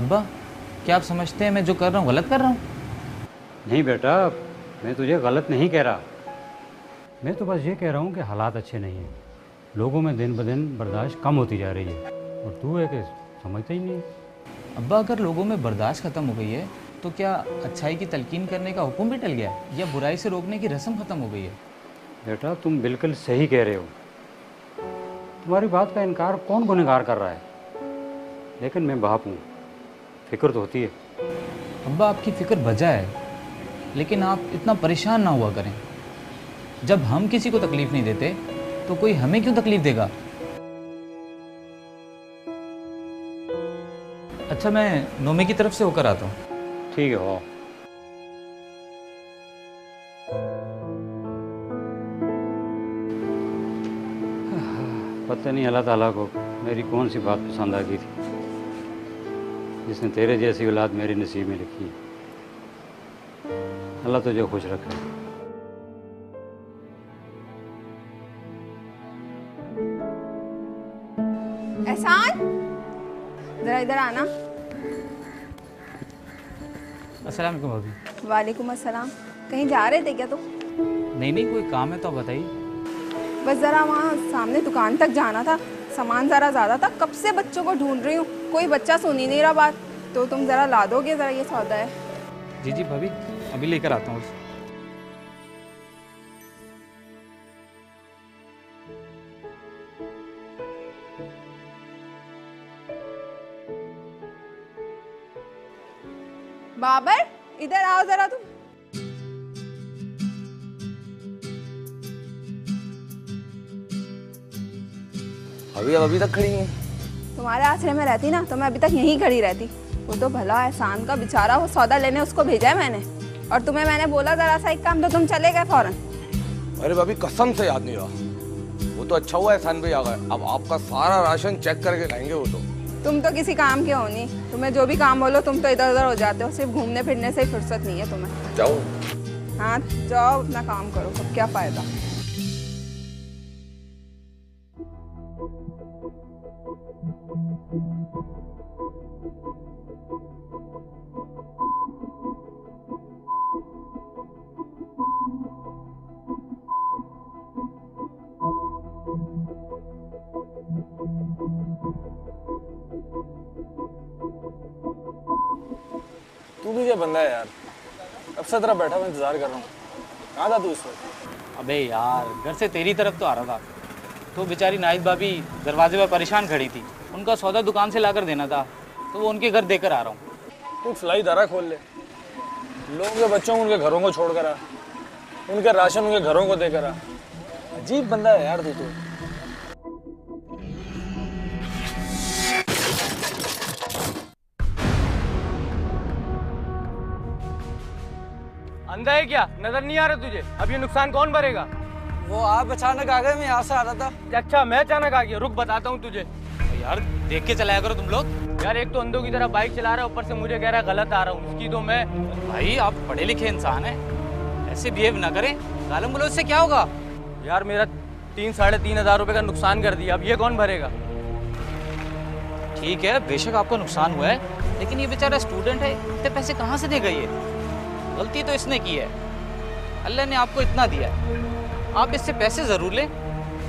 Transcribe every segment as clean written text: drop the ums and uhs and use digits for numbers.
अब्बा, क्या आप समझते हैं मैं जो कर रहा हूँ गलत कर रहा हूँ? नहीं बेटा, मैं तुझे गलत नहीं कह रहा। मैं तो बस ये कह रहा हूँ कि हालात अच्छे नहीं हैं। लोगों में दिन ब दिन बर्दाश्त कम होती जा रही है और तू है कि समझता ही नहीं है। अब्बा, अगर लोगों में बर्दाश्त ख़त्म हो गई है तो क्या अच्छाई की तलकीन करने का हुक्म भी टल गया है या बुराई से रोकने की रस्म ख़त्म हो गई है? बेटा तुम बिल्कुल सही कह रहे हो। तुम्हारी बात का इनकार कौन गुनहगार कर रहा है, लेकिन मैं बाप हूँ, फिक्र तो होती है। अब्बा, आपकी फ़िक्र वजह है, लेकिन आप इतना परेशान ना हुआ करें। जब हम किसी को तकलीफ़ नहीं देते तो कोई हमें क्यों तकलीफ़ देगा? अच्छा, मैं नोमे की तरफ से होकर आता हूँ। ठीक है हो। पता नहीं अल्लाह ताला को मेरी कौन सी बात पसंद आ गई थी जिसने तेरे जैसी औलाद मेरे नसीब में लिखी है। अल्लाह तुझे खुश रखे। एहसान, जरा इधर आना। अस्सलाम वालेकुम भाभी। वालेकुम अस्सलाम। कहीं जा रहे थे क्या तुम? नहीं नहीं, कोई काम है तो आप बताइए। बस ज़रा वहाँ सामने दुकान तक जाना था, सामान ज़रा ज़्यादा था, कब से बच्चों को ढूंढ रही हूँ, कोई बच्चा सुन ही नहीं रहा बात, तो तुम ज़रा ला दोगे, ज़रा ये सौदा है। जी जी भाभी, अभी लेकर आता हूँ। बाबर, इधर आओ ज़रा तुम। अभी तक खड़ी हैं? तुम्हारे आश्रय में रहती ना तो मैं अभी तक यहीं खड़ी रहती। वो तो भला एहसान का बेचारा, वो सौदा लेने उसको भेजा है मैंने, और तुम्हें मैंने बोला ज़रा सा एक काम, तो तुम चले गए फौरन। अरे भाभी, कसम से याद नहीं रहा। वो तो अच्छा हुआ एहसान भाई आ गए, अब आपका सारा राशन चेक करके लाएंगे वो तो। तुम तो किसी काम के हो नहीं, तुम्हें जो भी काम बोलो तुम तो इधर उधर हो जाते हो, सिर्फ घूमने फिरने से ही फुर्सत नहीं है तुम्हें। जाओ। हाँ जाओ, अपना काम करो, अब क्या फ़ायदा। तू भी क्या बंदा है यार, अब से तेरा बैठा मैं इंतजार कर रहा हूँ। कहाँ था तू इस वक्त? अबे यार, घर से तेरी तरफ तो आ रहा था, तो बेचारी नाहिद भाभी दरवाजे पर परेशान खड़ी थी, उनका सौदा दुकान से लाकर देना था, तो वो उनके घर देकर आ रहा हूँ। तू फ्लाई दारा खोल ले, लोगों के बच्चों को उनके घरों को छोड़ कर आ, उनके राशन उनके घरों को देकर आ। अजीब बंदा है यार तू तो। अंधा है क्या, नजर नहीं आ रहा तुझे? अब ये नुकसान कौन भरेगा? वो आप अचानक आ गए, मैं यहाँ से आ रहा था। अच्छा, मैं अचानक आ गया? रुक बताता हूँ तुझे। यार देख के चलाया करो तुम लोग। यार एक तो अंधों की तरह बाइक चला रहा है, ऊपर से मुझे कह रहा है गलत आ रहा हूँ, इसकी तो मैं। भाई आप पढ़े लिखे इंसान हैं, ऐसे बिहेव ना करें, गालम गलौज से क्या होगा? यार मेरा 3-3.5 हज़ार रुपये का नुकसान कर दिया, अब ये कौन भरेगा? ठीक है, बेशक आपको नुकसान हुआ है, लेकिन ये बेचारा स्टूडेंट है, इतने पैसे कहाँ से देगा ये? गलती तो इसने की है, अल्लाह ने आपको इतना दिया है, आप इससे पैसे ज़रूर लें,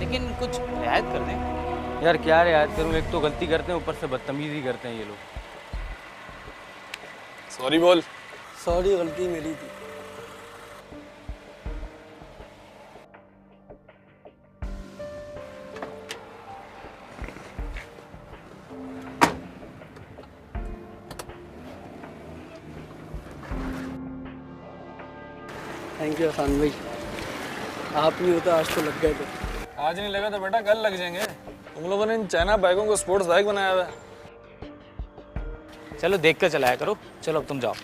लेकिन कुछ रियायत कर दें। यार क्या रियायत करूँ, एक तो गलती करते हैं, ऊपर से बदतमीजी करते हैं ये लोग। सॉरी बोल। सॉरी, गलती मेरी थी। थैंक यू एहसान भाई, आप नहीं होता आज तो लग गए थे। आज नहीं लगा तो बेटा कल लग जाएंगे। तुम लोगों ने इन चाइना बाइकों को स्पोर्ट्स बाइक बनाया हुआ है। चलो देख कर चलाया करो, चलो अब तुम जाओ।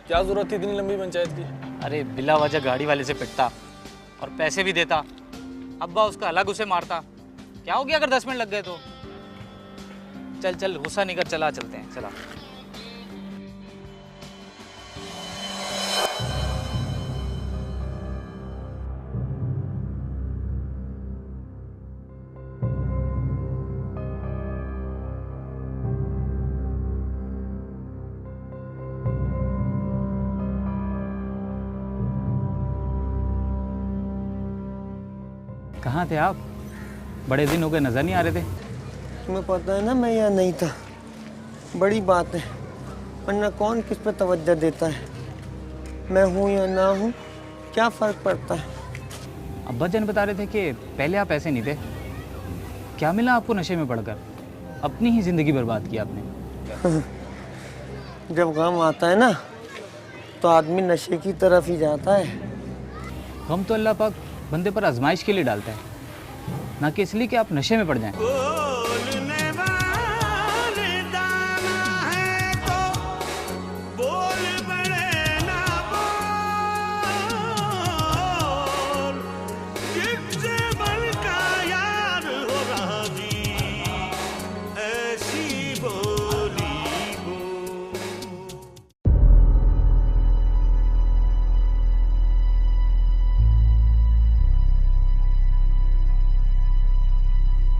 क्या जरूरत थी इतनी लंबी पंचायत की? अरे बिला वजह गाड़ी वाले से पिटता और पैसे भी देता, अब्बा उसका अलग उसे मारता, क्या हो गया अगर 10 मिनट लग गए तो? चल चल, गुस्सा नहीं कर, चला चलते हैं, चला। कहाँ थे आप? बड़े दिन हो गए, नजर नहीं आ रहे थे। तुम्हें पता है ना मैं यहाँ नहीं था, बड़ी बात है, वरना कौन किस पे तवज्जो देता है। मैं हूँ या ना हूँ क्या फ़र्क पड़ता है। अब्बा जान बता रहे थे कि पहले आप ऐसे नहीं थे। क्या मिला आपको नशे में पड़कर? अपनी ही ज़िंदगी बर्बाद की आपने। जब गम आता है ना तो आदमी नशे की तरफ ही जाता है। गम तो अल्लाह पाक बंदे पर आजमाइश के लिए डालता है, ना कि इसलिए कि आप नशे में पड़ जाएं।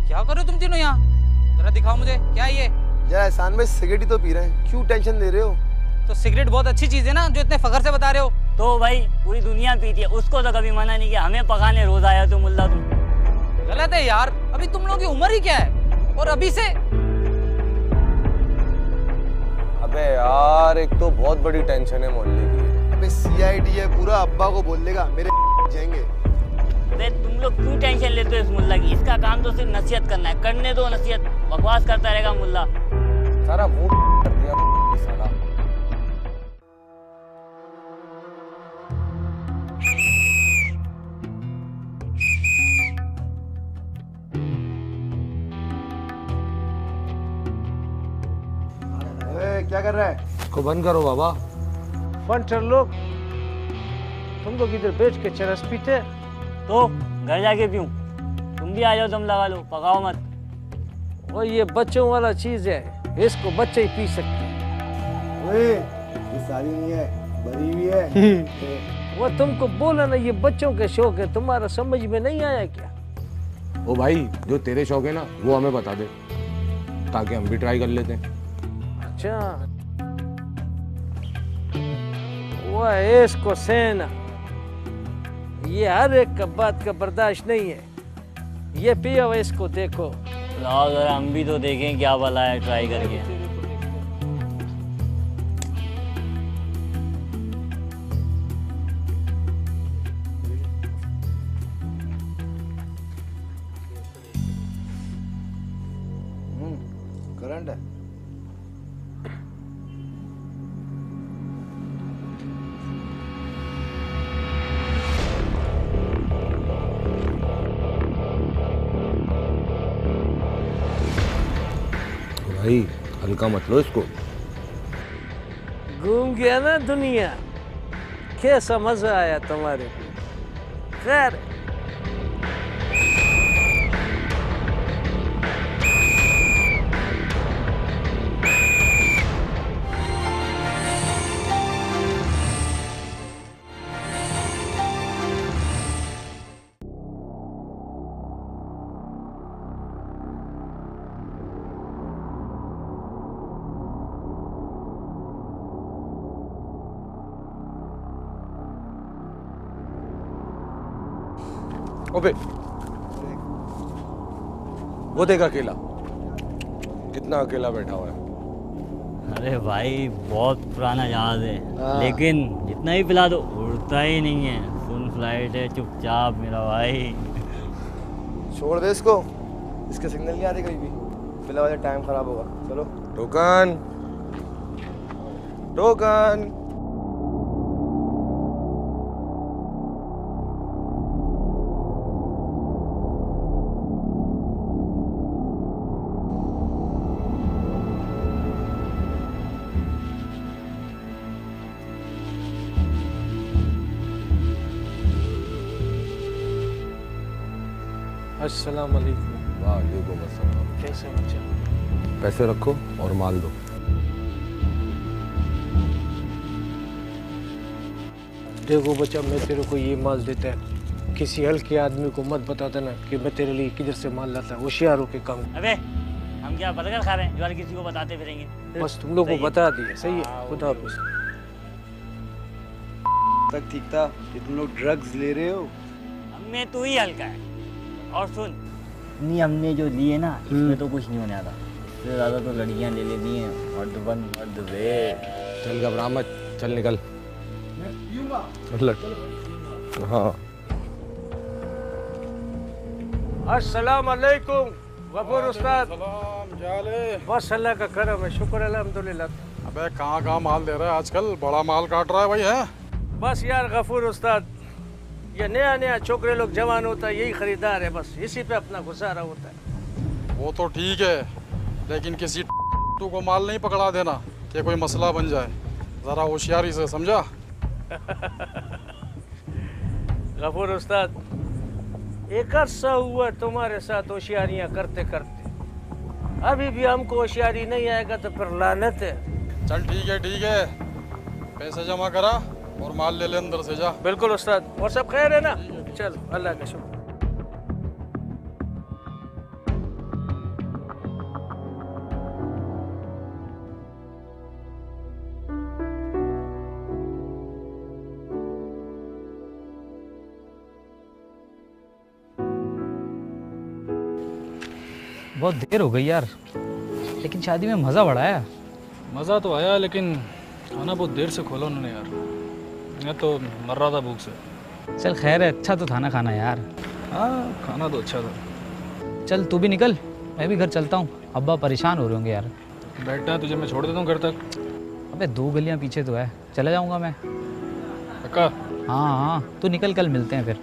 क्या कर रहे हो तुम तीनों यहाँ? जरा दिखाओ मुझे, क्या है ये? यार एहसान भाई सिगरेट ही तो पी रहे हैं, क्यों टेंशन ले रहे हो? तो सिगरेट बहुत अच्छी चीज है ना, जो इतने फखर से बता रहे हो। तो भाई पूरी दुनिया पीती है, उसको तो कभी मना नहीं किया। हमें पकाने रोज आया तो मुल्ला तुम। गलत है यार, अभी तुम लोगों की उम्र ही क्या है? और अभी से अबे यार एक तो बहुत बड़ी टेंशन है मोहल्ले की। अबे CID है पूरा, अब्बा को बोल देगा मेरे जाएंगे। अरे तुम लोग क्यों टेंशन लेते हो इस मुल्ला की? इसका काम तो सिर्फ नसीहत करना है, करने दो नसीहत, बकवास करता रहेगा मुल्ला। सारा मूड कर दिया साला। क्या कर रहा है? इसको बंद करो बाबा। फंटर लोग, तुम लोग इधर बैठ के चरस पीते। तो घर जाके पीऊं? तुम भी आ जाओ, दम लगा लो, पकाओ मत। और ये बच्चों वाला चीज है, इसको बच्चे ही पी सकते हैं। ओए, ये सारी नहीं है, बड़ी भी है। वो तुमको बोला ना, ये बच्चों के शौक है, तुम्हारा समझ में नहीं आया क्या? ओ भाई जो तेरे शौक है ना वो हमें बता दे, ताकि हम भी ट्राई कर लेते हैं। अच्छा, वो है इसको सेना, ये हर एक का बात का बर्दाश्त नहीं है। ये पिया हुआ इसको देखो। लाओ जरा हम भी तो देखें क्या भला है, ट्राई करके। करंट है। भाई हल्का मत लो इसको। घूम गया ना दुनिया, कैसा मजा आया तुम्हारे को। खैर ओबे वो देख अकेला, कितना अकेला बैठा हुआ है। अरे भाई बहुत पुराना जहाज है, लेकिन जितना ही पिला दो उड़ता ही नहीं है। फुल फ्लाइट है, चुपचाप मेरा भाई। छोड़ दे इसको, इसके सिग्नल नहीं आते कहीं भी, फिलहाल टाइम खराब होगा। चलो टोकन टोकन। अस्सलाम वालेकुम। वालेकुम अस्सलाम। कैसे बच्चा? पैसे रखो और माल दो। देखो बच्चा, मैं तेरे को ये माल देता है, किसी हल्के आदमी को मत बता देना कि मैं तेरे लिए किधर से माल लाता। होशियार होके काम। अबे हम क्या बर्गर खा रहे हैं जो हर किसी को बताते फिरेंगे? बस तुम लोग को बता दिया, सही है। खुदा हाफिज़। तक ठीक था कि तुम लोग ड्रग्स ले रहे हो। हम में तू ही हल्का है, और सुन, नहीं हमने जो लिए ना इसमें तो कुछ नहीं होने आता, इससे ज़्यादा तो लड़कियां ले लेती हैं। मर्द बन मर्द वे। चल घबरा मत, चल निकल। हाँ अस्सलाम वालेकुम गफूर उस्ताद। बस अल्लाह का करम है, शुक्र अल्हम्दुलिल्लाह। अबे कहाँ माल दे रहा है आजकल, बड़ा माल काट रहा है भाई है। बस यार गफूर उस्ताद, ये नया नया छोकरे लोग जवान होता है, यही खरीदार है, बस इसी पे अपना गुजारा होता है। वो तो ठीक है, लेकिन किसी टू को माल नहीं पकड़ा देना कि कोई मसला बन जाए, ज़रा होशियारी से, समझा? गफूर उस्ताद, एक अरसा हुआ तुम्हारे साथ होशियारियाँ करते करते, अभी भी हमको होशियारी नहीं आएगा तो फिर लानत है। चल ठीक है, पैसे जमा करा और माल ले ले अंदर से, जा। बिल्कुल उस्ताद, और सब खैर है ना? चल अल्लाह का शुक्र। बहुत देर हो गई यार, लेकिन शादी में मज़ा बड़ा आया। मज़ा तो आया, लेकिन खाना बहुत देर से खोला उन्होंने यार, मैं तो मर रहा था भूख से। चल खैर है, अच्छा तो था ना खाना यार। हाँ खाना तो अच्छा था। चल तू भी निकल, मैं भी घर चलता हूँ, अब्बा परेशान हो रहे होंगे यार। बैठना है तुझे, मैं छोड़ देता हूँ घर तक। अबे 2 गलियाँ पीछे तो है, चला जाऊँगा मैं। पक्का? हाँ, तू निकल, कल मिलते हैं फिर।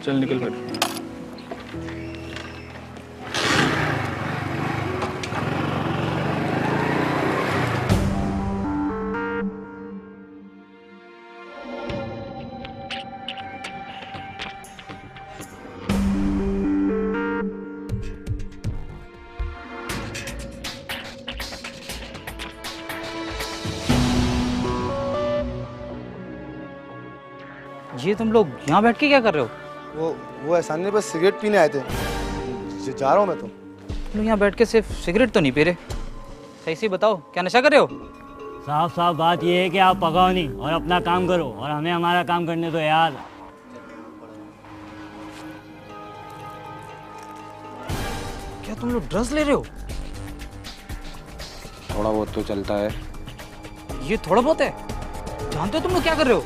चल निकल फिर। ये तुम लोग यहाँ बैठ के क्या कर रहे हो? वो एहसान ने बस सिगरेट पीने आए थे, जा रहा हूँ मैं तो। तुम लोग यहाँ बैठ के सिर्फ सिगरेट तो नहीं पी रहे? सही से बताओ, क्या नशा कर रहे हो? साफ साफ बात यह है कि आप पकाओ नहीं और अपना काम करो, और हमें हमारा काम करने दो यार। क्या तुम लोग ड्रग्स ले रहे हो? थोड़ा बहुत तो चलता है। ये थोड़ा बहुत है? जानते हो तुम लोग क्या कर रहे हो?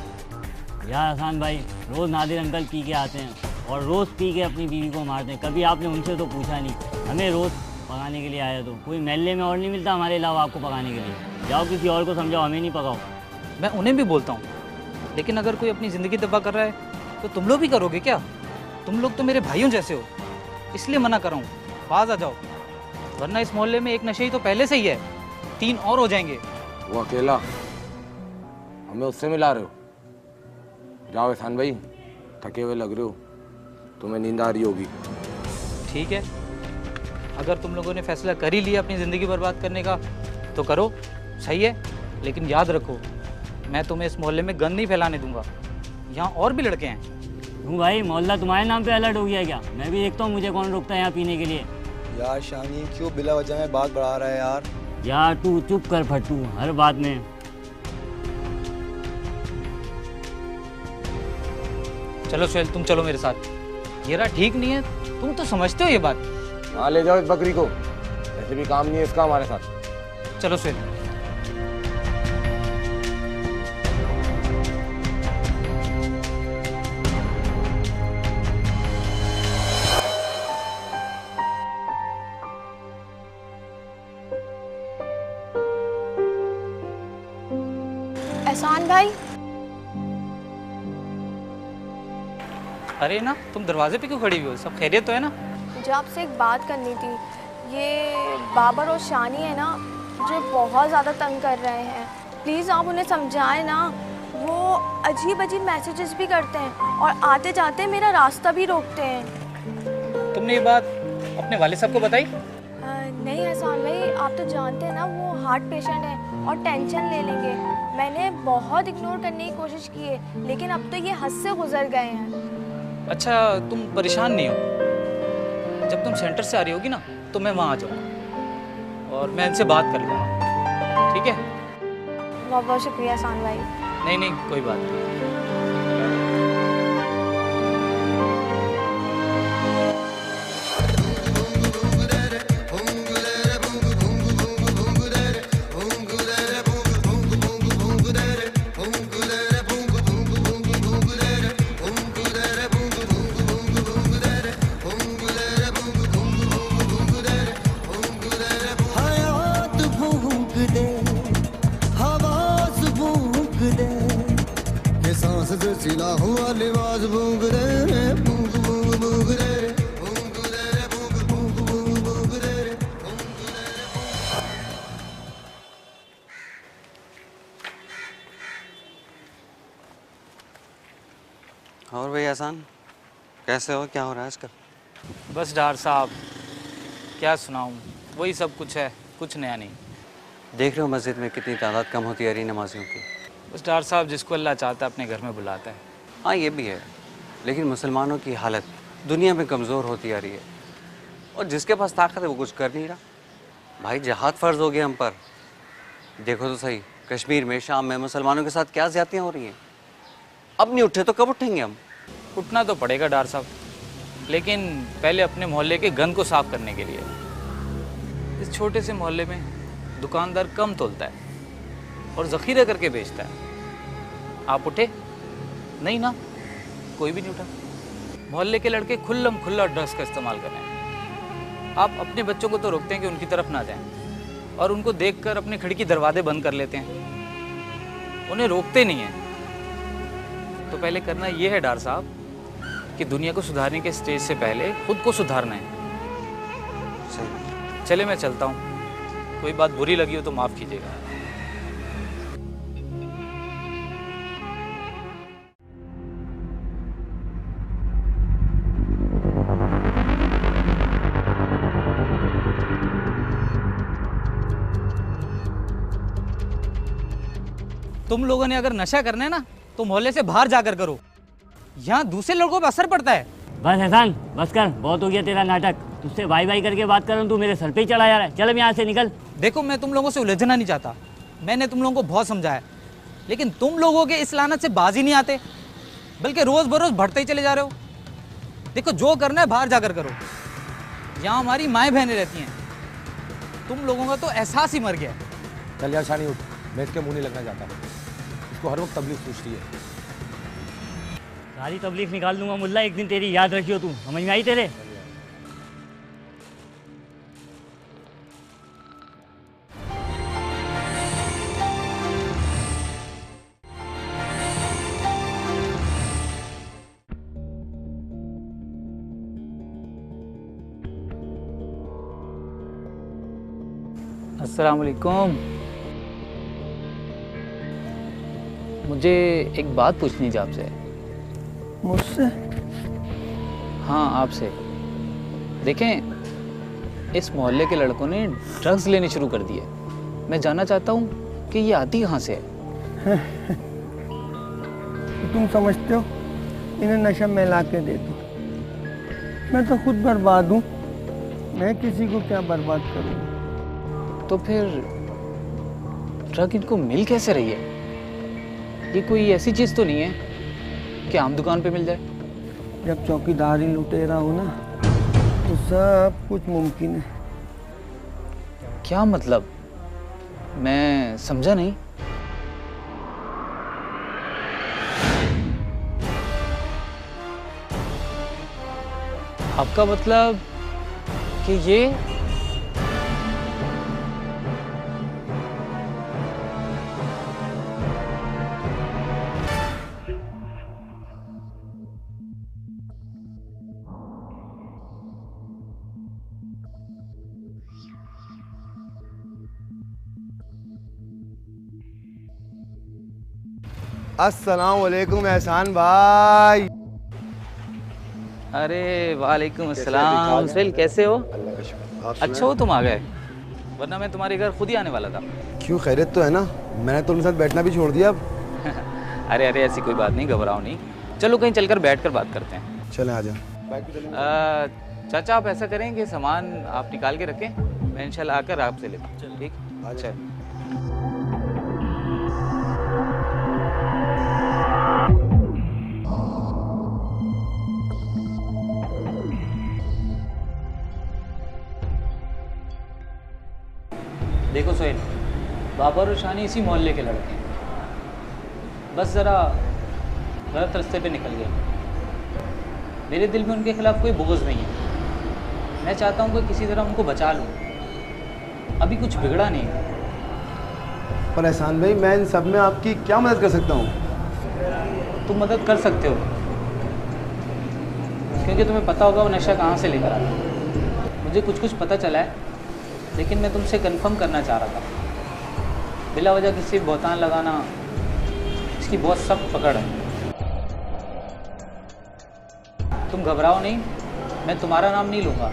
यार हसन भाई, रोज़ नादिर अंकल पी के आते हैं और रोज़ पी के अपनी बीवी को मारते हैं, कभी आपने उनसे तो पूछा नहीं। हमें रोज़ पकाने के लिए आया तो कोई महल्ले में और नहीं मिलता हमारे अलावा आपको पकाने के लिए। जाओ किसी और को समझाओ, हमें नहीं पकाओ। मैं उन्हें भी बोलता हूँ, लेकिन अगर कोई अपनी ज़िंदगी तबाह कर रहा है तो तुम लोग भी करोगे क्या? तुम लोग तो मेरे भाइयों जैसे हो, इसलिए मना कर रहा हूँ, बाज आ जाओ, वरना इस मोहल्ले में एक नशे तो पहले से ही है, 3 और हो जाएंगे। वो अकेला, हमें उससे मिला रहे हो? जाओ एहसान भाई, थके हुए लग रहे हो, तुम्हें नींद आ रही होगी। ठीक है, अगर तुम लोगों ने फैसला कर ही लिया अपनी ज़िंदगी बर्बाद करने का तो करो, सही है, लेकिन याद रखो, मैं तुम्हें इस मोहल्ले में गंद नहीं फैलाने दूंगा। यहाँ और भी लड़के हैं। क्यों भाई, मोहल्ला तुम्हारे नाम पे अलर्ट हो गया क्या? मैं भी देखता हूँ मुझे कौन रोकता है यहाँ पीने के लिए। यार शानी क्यों बिला वजह में बात बढ़ा रहा है यार? यार तू चुप कर फट्टू, हर बात में। चलो सुहेल, तुम चलो मेरे साथ। ये रहा ठीक नहीं है, तुम तो समझते हो ये बात। हाँ ले जाओ इस बकरी को, ऐसे भी काम नहीं है इसका हमारे साथ। चलो सुहेल। एहसान भाई, अरे ना, तुम दरवाजे पे क्यों खड़ी हुई हो? सब खैरियत तो है ना? मुझे आपसे एक बात करनी थी। ये बाबर और शानी है ना, मुझे बहुत ज़्यादा तंग कर रहे हैं। प्लीज़ आप उन्हें समझाएं ना। वो अजीब अजीब मैसेजेस भी करते हैं और आते जाते मेरा रास्ता भी रोकते हैं। तुमने ये बात अपने वाले साहब को बताई? नहीं एहसान भाई, आप तो जानते हैं ना वो हार्ट पेशेंट है और टेंशन ले लेंगे। मैंने बहुत इग्नोर करने की कोशिश की है, लेकिन अब तो ये हद से गुजर गए हैं। अच्छा, तुम परेशान नहीं हो? जब तुम सेंटर से आ रही होगी ना तो मैं वहाँ आ जाऊँगा और मैं इनसे बात कर लूँगा, ठीक है? बहुत बहुत शुक्रिया एहसान भाई। नहीं नहीं, कोई बात नहीं। से सिला हुआ लिबास भूंग रे भूंग भूंग भूंग रे भूंग रे भूंग भूंग भूंग भूंग रे। और भाई एहसान, कैसे हो? क्या हो रहा है आजकल? बस डार साहब, क्या सुनाऊं, वही सब कुछ है, कुछ नया नहीं। देख रहे हो मस्जिद में कितनी तादाद कम होती है रही नमाजियों की। बस डार साहब, जिसको अल्लाह चाहता है अपने घर में बुलाता है। हाँ ये भी है, लेकिन मुसलमानों की हालत दुनिया में कमज़ोर होती आ रही है और जिसके पास ताकत है वो कुछ कर नहीं रहा। भाई जिहाद फ़र्ज़ हो गया हम पर। देखो तो सही, कश्मीर में, शाम में मुसलमानों के साथ क्या ज़्यादतियाँ हो रही हैं। अब नहीं उठे तो कब उठेंगे हम? उठना तो पड़ेगा डार साहब, लेकिन पहले अपने मोहल्ले के गन को साफ करने के लिए। इस छोटे से मोहल्ले में दुकानदार कम तोलता है और ज़ख़ीरा करके बेचता है। आप उठे? नहीं ना, कोई भी नहीं उठा। मोहल्ले के लड़के खुल्लम खुल्ला ड्रग्स का इस्तेमाल कर रहे हैं। आप अपने बच्चों को तो रोकते हैं कि उनकी तरफ ना जाएं, और उनको देखकर अपने खिड़की दरवाजे बंद कर लेते हैं, उन्हें रोकते नहीं हैं। तो पहले करना ये है डार साहब कि दुनिया को सुधारने के स्टेज से पहले खुद को सुधारना है। चले मैं चलता हूँ, कोई बात बुरी लगी हो तो माफ़ कीजिएगा। तुम लोगों ने अगर नशा करना है ना तो मोहल्ले से बाहर जाकर करो, यहाँ दूसरे लोगों पर असर पड़ता है। बस एहसान, बस कर, बहुत हो गया तेरा नाटक। तुझसे भाई भाई करके बात कर रहा हूँ, तू मेरे सर पे ही चढ़ा जा रहा है। चल अब यहाँ से निकल। देखो, मैं तुम लोगों से उलझना नहीं चाहता, मैंने तुम लोगों को बहुत समझाया, लेकिन तुम लोगों के इस लानत से बाज ही नहीं आते, बल्कि रोज़ बरोज़ बढ़ते ही चले जा रहे हो। देखो, जो करना है बाहर जाकर करो, यहाँ हमारी माएँ बहनें रहती हैं। तुम लोगों का तो एहसास ही मर गया। चल यार शानी उठ, मैं इसके मुँह नहीं लगना चाहता। इसको हर वक्त तबलीग पूछती है। सारी तबलीग निकाल दूंगा मुल्ला, एक दिन तेरी याद रखियो। तू समझ में आई तेरे? अस्सलाम वालेकुम। मुझे एक बात पूछनी थी आपसे। मुझसे? हाँ, आपसे। देखें, इस मोहल्ले के लड़कों ने ड्रग्स लेने शुरू कर दिए। मैं जानना चाहता हूँ कि ये आती कहाँ से है। तुम समझते हो इन्हें नशा मैं ला के दे दूँ? मैं तो खुद बर्बाद हूँ, मैं किसी को क्या बर्बाद करूँगा? तो फिर ड्रग इनको मिल कैसे रही है? ये कोई ऐसी चीज़ तो नहीं है कि आम दुकान पे मिल जाए? जब चौकीदारी लुटेरा हो ना तो सब कुछ मुमकिन है। क्या मतलब? मैं समझा नहीं। आपका मतलब कि ये अस्सलाम वालेकुम एहसान भाई। अरे वालेकुम अस्सलाम। सुहेल, कैसे हो? अच्छा हो तुम आ गए, वरना मैं तुम्हारे घर खुद ही आने वाला था। क्यों, खैरियत तो है ना? मैंने तो उनके साथ बैठना भी छोड़ दिया अब। अरे अरे, ऐसी कोई बात नहीं, घबराओ नहीं। चलो कहीं चलकर बैठकर बात करते हैं। चलें, आ जाओ। चाचा, आप ऐसा करें कि सामान आप निकाल के रखें, मैं इंशाल्लाह आकर आपसे लेता हूँ। ठीक? अच्छा। देखो सोहेल, बाबर और शानी इसी मोहल्ले के लड़के हैं, बस ज़रा गलत रास्ते पे निकल गए। मेरे दिल में उनके खिलाफ़ कोई बोझ नहीं है। मैं चाहता हूँ कि किसी तरह उनको बचा लूँ। अभी कुछ बिगड़ा नहीं है। पर एहसान भाई, मैं इन सब में आपकी क्या मदद कर सकता हूँ? तुम मदद कर सकते हो, क्योंकि तुम्हें पता होगा वो नशा कहाँ से लेकर आता। मुझे कुछ कुछ पता चला है, लेकिन मैं तुमसे कंफर्म करना चाह रहा था। बिला वजह किसी बहतान लगाना, इसकी बहुत सख्त पकड़ है। तुम घबराओ नहीं, मैं तुम्हारा नाम नहीं लूँगा,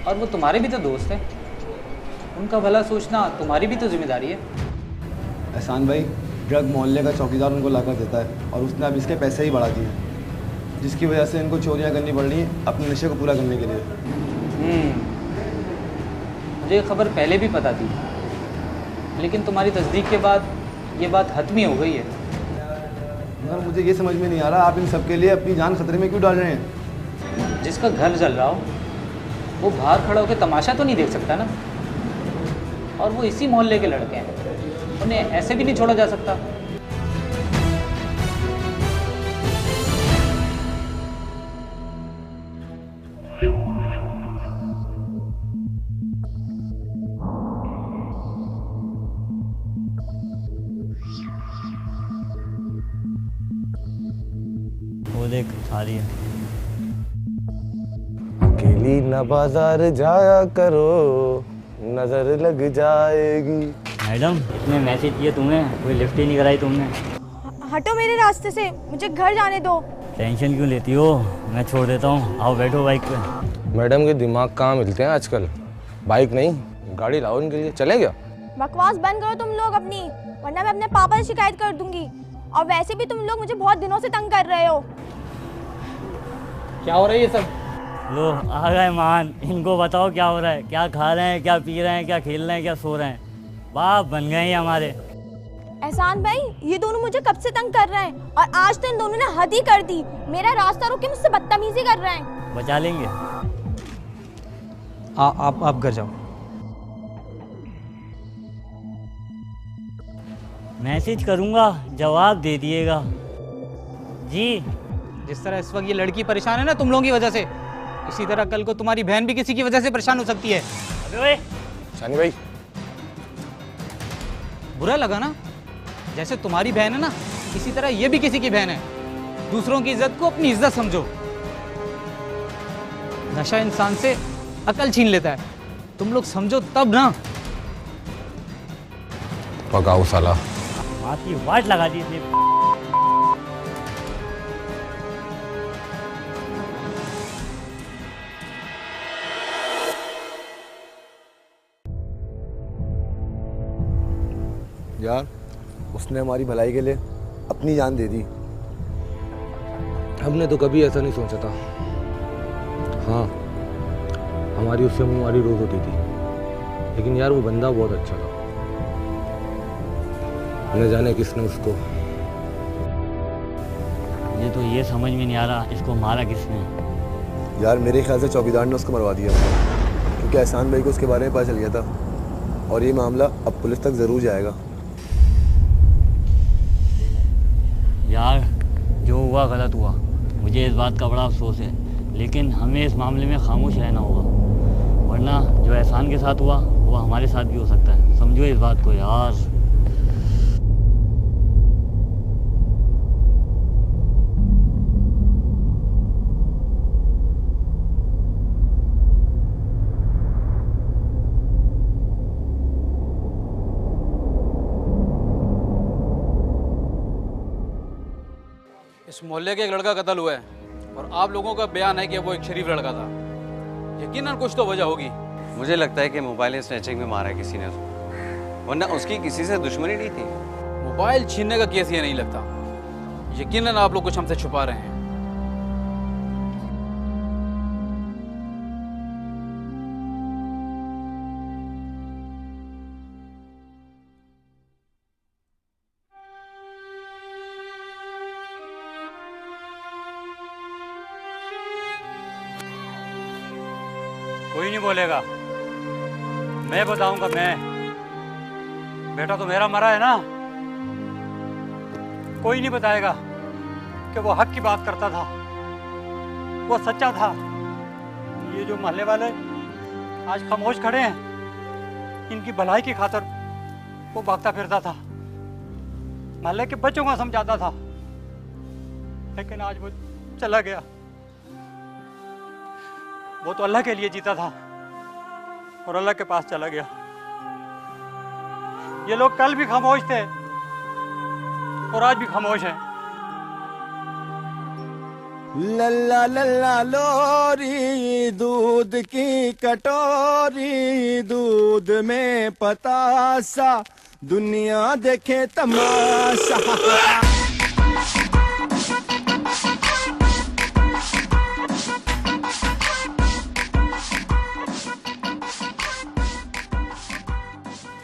और वो तुम्हारे भी तो दोस्त हैं, उनका भला सोचना तुम्हारी भी तो जिम्मेदारी है। एहसान भाई, ड्रग मोहल्ले का चौकीदार उनको लाकर देता है और उसने अब इसके पैसे ही बढ़ा दिए हैं, जिसकी वजह से इनको चोरियां करनी पड़ रही हैं अपने नशे को पूरा करने के लिए। मुझे ये खबर पहले भी पता थी, लेकिन तुम्हारी तस्दीक के बाद ये बात हतमी हो गई है। मगर मुझे ये समझ में नहीं आ रहा, आप इन सब के लिए अपनी जान खतरे में क्यों डाल रहे हैं? जिसका घर जल रहा हो वो बाहर खड़ा होकर तमाशा तो नहीं देख सकता ना, और वो इसी मोहल्ले के लड़के हैं, उन्हें ऐसे भी नहीं छोड़ा जा सकता। वो देख आ रही है। अकेली न बाजार जाया करो, नजर लग जाएगी। मैडम, इतने मैसेज किए तुम्हें, कोई लिफ्ट ही नहीं कराई तुमने। हटो मेरे रास्ते से, मुझे घर जाने दो। टेंशन क्यों लेती हो, मैं छोड़ देता हूँ, आओ बैठो बाइक पे। मैडम के दिमाग कहाँ मिलते हैं आजकल, बाइक नहीं गाड़ी लाओ इनके लिए। चले क्या? बकवास बंद करो तुम लोग अपनी, वरना मैं अपने पापा से शिकायत कर दूंगी। और वैसे भी तुम लोग मुझे बहुत दिनों से तंग कर रहे हो। क्या हो रहा है ये सब? लो आ गए मान, इनको बताओ क्या हो रहा है, क्या खा रहे हैं, क्या पी रहे हैं, क्या खेल रहे हैं, क्या सो रहे हैं। बाप बन गए हैं हमारे। एहसान भाई, ये दोनों मुझे कब से तंग कर रहे हैं, और आज तो इन दोनों ने हद ही कर दी। मेरा रास्ता रोक के मुझसे बदतमीजी कर रहे हैं। बचा लेंगे। आप घर जाओ। मैसेज करूंगा, जवाब दे दिएगा जी। जिस तरह इस वक्त ये लड़की परेशान है ना तुम लोगों की वजह से, इसी तरह कल को तुम्हारी बहन भी किसी की वजह से परेशान हो सकती है। अबे शानी भाई, बुरा लगा ना? जैसे तुम्हारी बहन है ना, इसी तरह ये भी किसी की बहन है। दूसरों की इज्जत को अपनी इज्जत समझो। नशा इंसान से अकल छीन लेता है, तुम लोग समझो तब ना। पकाओ साला। आपकी वाट लगा दी इसने। यार, उसने हमारी भलाई के लिए अपनी जान दे दी। हमने तो कभी ऐसा नहीं सोचा था। हाँ, हमारी उससे मुँहमारी रोज होती थी, लेकिन यार वो बंदा बहुत अच्छा था। न जाने किसने उसको। मुझे तो ये समझ में नहीं आ रहा, इसको मारा किसने। यार मेरे ख्याल से चौकीदार ने उसको मरवा दिया, क्योंकि एहसान भाई को उसके बारे में पता चल गया था, और ये मामला अब पुलिस तक ज़रूर जाएगा। यार जो हुआ गलत हुआ, मुझे इस बात का बड़ा अफसोस है, लेकिन हमें इस मामले में खामोश रहना होगा, वरना जो एहसान के साथ हुआ वो हमारे साथ भी हो सकता है। समझो इस बात को यार। इस मोहल्ले के एक लड़का कत्ल हुआ है, और आप लोगों का बयान है कि वो एक शरीफ लड़का था। यकीनन कुछ तो वजह होगी। मुझे लगता है कि मोबाइल स्नैचिंग में मारा है किसी ने उसको, वरना उसकी किसी से दुश्मनी नहीं थी। मोबाइल छीनने का केस ये नहीं लगता। यकीनन आप लोग कुछ हमसे छुपा रहे हैं। कोई नहीं बोलेगा, मैं बताऊंगा। मैं बेटा तो मेरा मरा है ना, कोई नहीं बताएगा कि वो हक की बात करता था, वो सच्चा था। ये जो मोहल्ले वाले आज खामोश खड़े हैं, इनकी भलाई की खातिर वो भागता फिरता था, मोहल्ले के बच्चों को समझाता था लेकिन आज वो चला गया। वो तो अल्लाह के लिए जीता था और अल्लाह के पास चला गया। ये लोग कल भी खामोश थे और आज भी खामोश हैं। लल्ला लल्ला लोरी दूध की कटोरी, दूध में पतासा, दुनिया देखे तमाशा।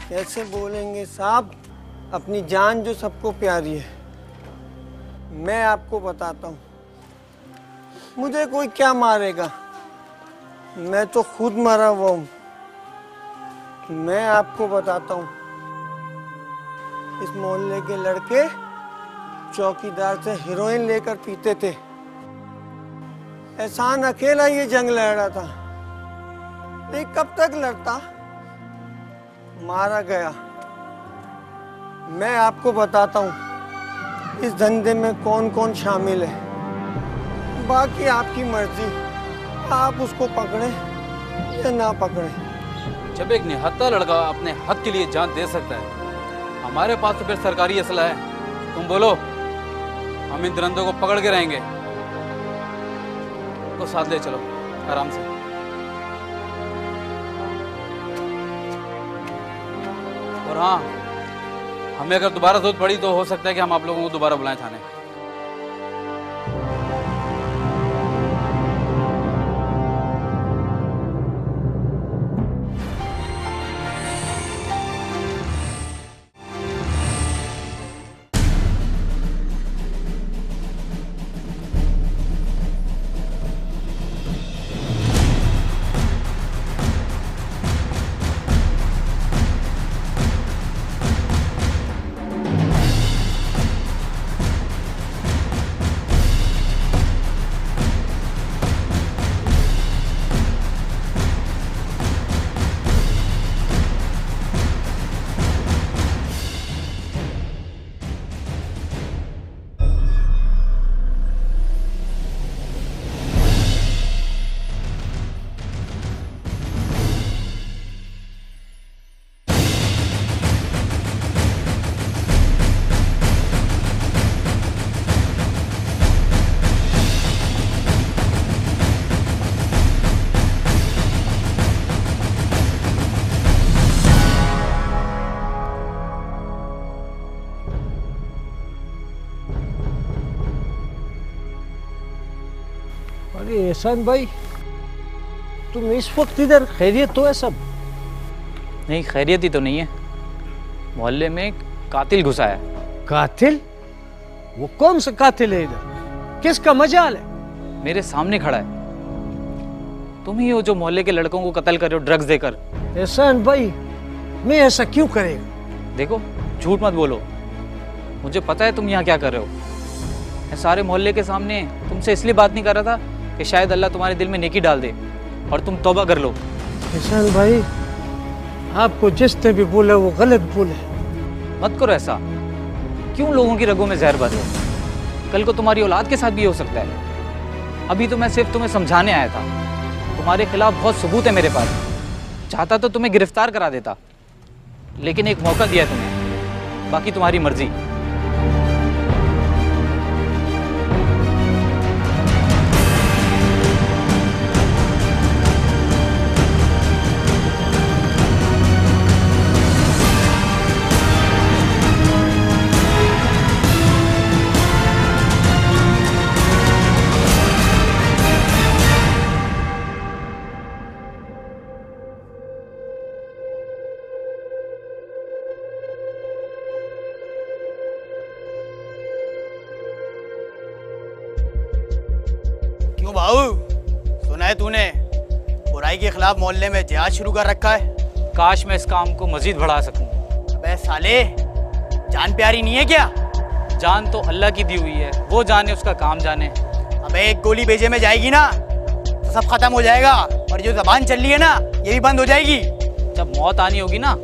कैसे बोलेंगे साहब, अपनी जान जो सबको प्यारी है। मैं आपको बताता हूँ, मुझे कोई क्या मारेगा, मैं तो खुद मरा हुआ हूँ। मैं आपको बताता हूँ, इस मोहल्ले के लड़के चौकीदार से हीरोइन लेकर पीते थे। एहसान अकेला ये जंग लड़ रहा था, लेकिन कब तक लड़ता, मारा गया। मैं आपको बताता हूँ इस धंधे में कौन कौन शामिल है, बाकी आपकी मर्जी, आप उसको पकड़े या ना पकड़े। जब एक निहत्था लड़का अपने हक के लिए जान दे सकता है, हमारे पास तो फिर सरकारी असला है। तुम बोलो, हम इन दरंदों को पकड़ के रहेंगे। उनको साथ ले चलो आराम से। और हाँ, हमें अगर दोबारा जरूरत पड़ी तो हो सकता है कि हम आप लोगों को दोबारा बुलाएं थाने। अरे एहसान भाई, तुम इस वक्त इधर खैरियत तो है सब? नहीं, खैरियत ही तो नहीं है। मोहल्ले में एक कातिल घुसा है। कातिल? वो कौन सा कातिल है इधर? किसका मजाल है? मेरे सामने खड़ा है। तुम ही हो जो मोहल्ले के लड़कों को कत्ल कर रहे हो ड्रग्स देकर। एहसान भाई, मैं ऐसा क्यों करेगा? देखो, झूठ मत बोलो, मुझे पता है तुम यहाँ क्या कर रहे हो। मैं सारे मोहल्ले के सामने तुमसे इसलिए बात नहीं कर रहा था कि शायद अल्लाह तुम्हारे दिल में नेकी डाल दे और तुम तौबा कर लो। एहसान भाई, आपको जिसने भी बोला वो गलत बोले। मत करो ऐसा। क्यों लोगों की रगों में जहर भर रहे हो? कल को तुम्हारी औलाद के साथ भी हो सकता है। अभी तो मैं सिर्फ तुम्हें समझाने आया था। तुम्हारे खिलाफ बहुत सबूत है मेरे पास। चाहता तो तुम्हें गिरफ्तार करा देता, लेकिन एक मौका दिया तुम्हें, बाकी तुम्हारी मर्जी। क्यों बाबू, सुना है तूने बुराई के खिलाफ मोहल्ले में जिहाद शुरू कर रखा है? काश मैं इस काम को मजीद बढ़ा सकूं। अबे साले, जान प्यारी नहीं है क्या? जान तो अल्लाह की दी हुई है, वो जाने उसका काम जाने। अबे एक गोली भेजे में जाएगी ना तो सब खत्म हो जाएगा, और जो जबान चल रही है ना ये भी बंद हो जाएगी। जब मौत आनी होगी ना,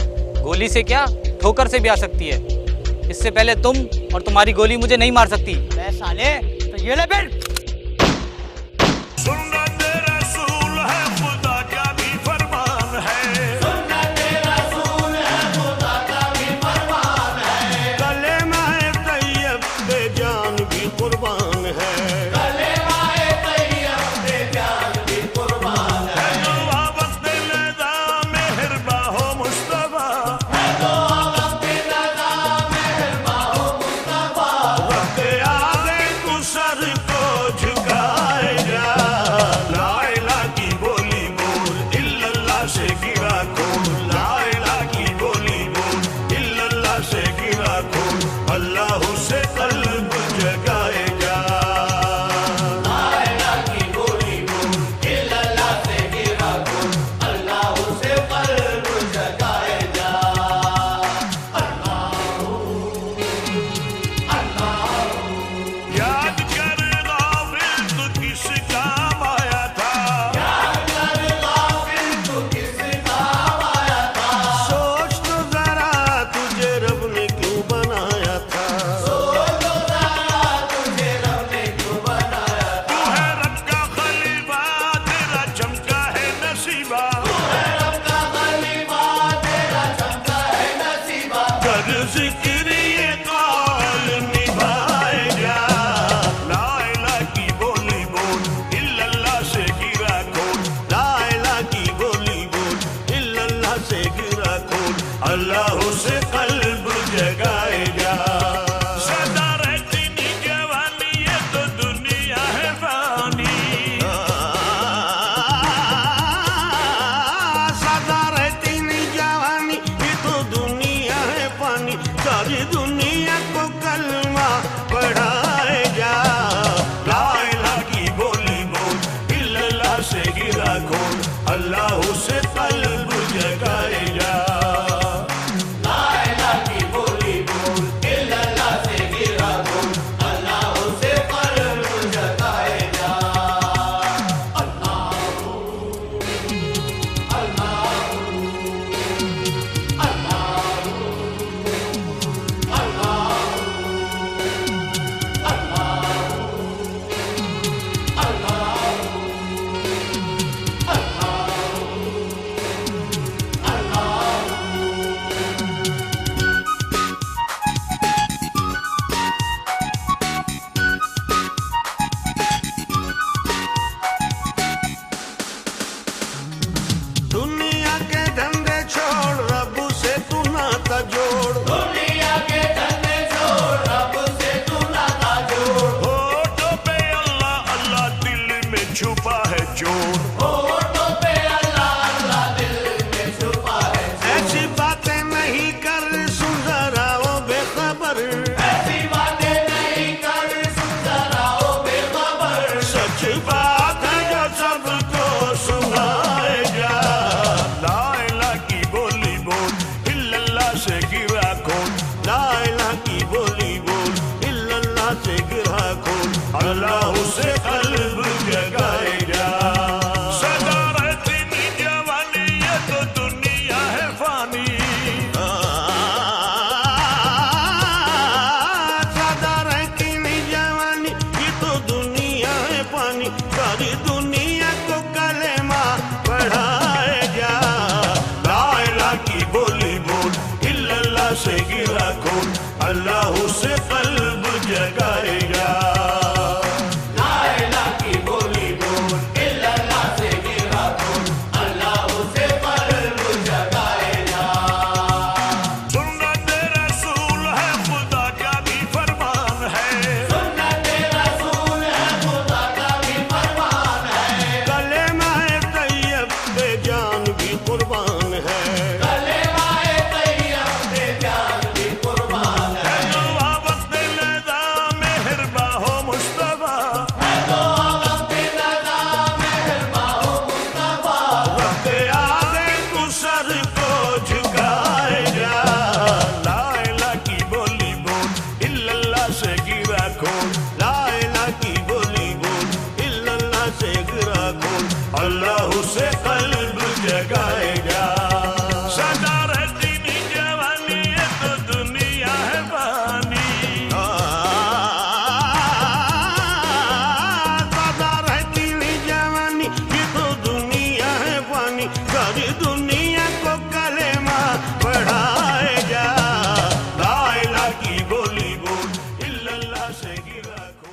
गोली से क्या ठोकर से भी आ सकती है। इससे पहले तुम और तुम्हारी गोली मुझे नहीं मार सकती। अबे साले, तो ये ले फिर। सुन्नत रसूल है खुदा का भी फरमान है, सुन्नत रसूल है खुदा का भी फरमान है। कलेमा है तैयब बेजान भी कुर्बान है, कलेमा है तैयब बेजान भी कुर्बान है। दुआ वक्त लदा मेहरबा हो मुस्तफा, दुआ वक्त लदा मेहरबा हो मुस्तफा। वक्त आगे तू सर को झुकाएगा, ला इलाहा की बोली बोल इल्लल्लाह से गिरा खोल, ला इलाहा की बोली बोल इल्लल्लाह से गिरा खोल। अल्लाह से कल्ब जगाएगा, ला इलाहा की बोली बोल इल्लल्लाह से गिरा खोल। अल्लाह से कल्ब जगाएगा। याद कर गाफिल तू किस काम आया था, याद कर गाफिल तू किस काम आया था। सोच तो जरा तुझे रब ने क्यों बनाया था, सोच तो जरा तुझे रब ने क्यों बनाया था। तू है रब का खलीफा तेरा चमका है नसीबा, तू है रब का खलीफा तेरा चमका है नसीबा। कर जिक्र ये कौल निभाएगा, ला इलाहा की बोली बोल इल्लल्लाह से गिरा खोल, ला इलाहा की बोली बोल इल्लल्लाह से गिरा खोल। अल्लाह से कल्ब जगाएगा। सदा रहती नी जवानी ये तो दुनिया है फानी, सदा रहती नी जवानी ये तो दुनिया है फानी। सारी दुनिया को कलमा पढ़ाएगा, ला इलाहा की बोली बोल इल्लल्लाह से गिरा खोल। अल्लाह से कल्ब जगाएगा, ला इलाहा की बोली बोल इल्लल्लाह से गिरा खोल। अल्लाह से कल्ब जगाएगा। दुनिया के धंधे छोड़ रब से तू नाता जोड़, दुनिया के धंधे छोड़ रब से तू नाता जोड़। होठों पे अल्लाह अल्लाह दिल में छुपा है चोर, होठों पे अल्लाह अल्लाह दिल में छुपा है चोर। ऐसी बातें नहीं कर सुन जरा ओ बेखबर, ऐसी बातें नहीं कर सुन जरा ओ बेखबर। सच बात है जो सबको सुनाएगा, ला इलाहा की बोली बोल इल्लल्लाह से गिरा खोल, ला इलाहा की बोली बोल इल्लल्लाह से गिरा खोल। अल्लाह से कल्ब जगाएगा। सदा रहती नी जवानी ये तो दुनिया है फानी, सदा रहती नी जवानी ये तो दुनिया है पानी। सारी दुनिया को कलेमा पढ़ाएगा, ला इलाहा की बोली बोल इल्लल्लाह से गिरा खोल। अल्लाह से कल्ब जगाएगा, ला इलाहा की बोली बोल इल्लल्लाह से गिरा खोल। अल्लाह से कल्ब जगाएगा। सुन्नत रसूल है खुदा का भी फरमान है, सुन्नत रसूल है खुदा का भी फरमान है। कलेमा है तैयब बेजान भी कुर्बान है, कलेमा है तैयब बेजान भी कुर्बान है। दुआ वक्त लदा मेहर की रखो